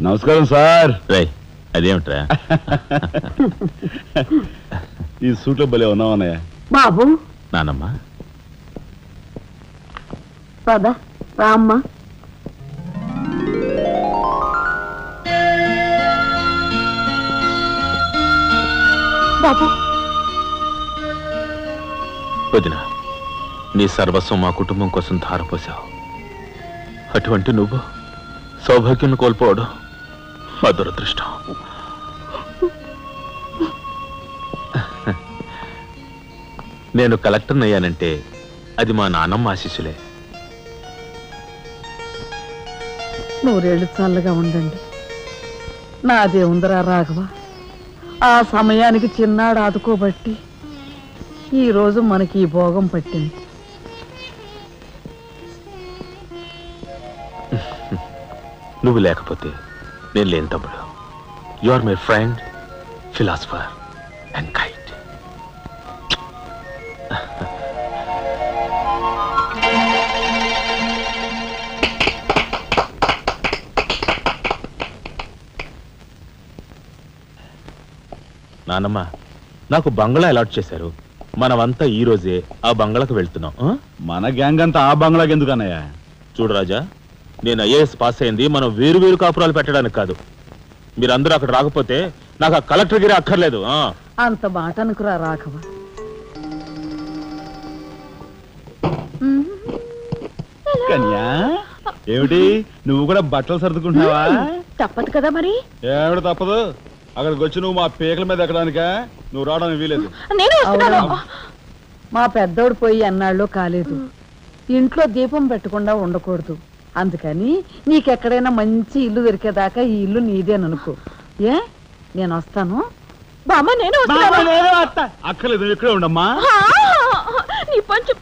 నమస్కారం సార్. రై అదేమిట్రా ఈ సూట్లో భలే ఉన్నావన్నయ్య. బాబు నానమ్మ పద రామ్మ. బాబు వదిన, నీ సర్వస్వం మా కుటుంబం కోసం ధారపోసావు. అటువంటి నువ్వు సౌభాగ్యం కోల్పోవడం మా దురదృష్టం. నేను కలెక్టర్ అయ్యానంటే అది మా నాన్నమ్మ ఆశీస్సులే. నూరేళ్ళు చల్లగా ఉండండి. నాదే ఉందరా రాఘవ. ఆ సమయానికి చిన్నాడు ఆదుకోబట్టి ఈరోజు మనకి ఈ భోగం పట్టింది. నువ్వు లేకపోతే నేను లేని తమ్ముడు. You are my friend, philosopher and guide. నానమ్మ, నాకు బంగ్లా అలాట్ చేశారు. మనమంతా ఈ రోజే ఆ బంగ్లాకు వెళ్తున్నాం. మన గ్యాంగ్ అంతా ఆ బంగ్లాకి ఎందుకన్నయ్య? చూడు రాజా, నేను ఐఏఎస్ పాస్ అయింది మనం వేరు వేరు కాపురాలు పెట్టడానికి కాదు. మీరందరూ అక్కడ రాకపోతే నాకు ఆ కలెక్టర్ గిరి అక్కర్లేదు. అంత మాట అనుకురా రాఘవ. కన్యా, ఏమిటి నువ్వు కూడా బట్టలు సర్దుకుంటున్నావా? తప్పదు కదా మరి. ఏమిటి తప్పదు? అక్కడికి వచ్చి నువ్వు మా పీకల మీద ఎక్కడానికా? నువ్వు రావడానికి వీలేదు. మా పెద్దోడు పోయి అన్నాళ్ళు కాలేదు. ఇంట్లో దీపం పెట్టకుండా ఉండకూడదు. అందుకని నీకెక్కడైనా మంచి ఇల్లు దొరికేదాకా ఈ ఇల్లు నీదేననుకో. ఏ నేను వస్తాను. అక్కర్లేదు, ఇక్కడే ఉండమ్మా. నీ పంచు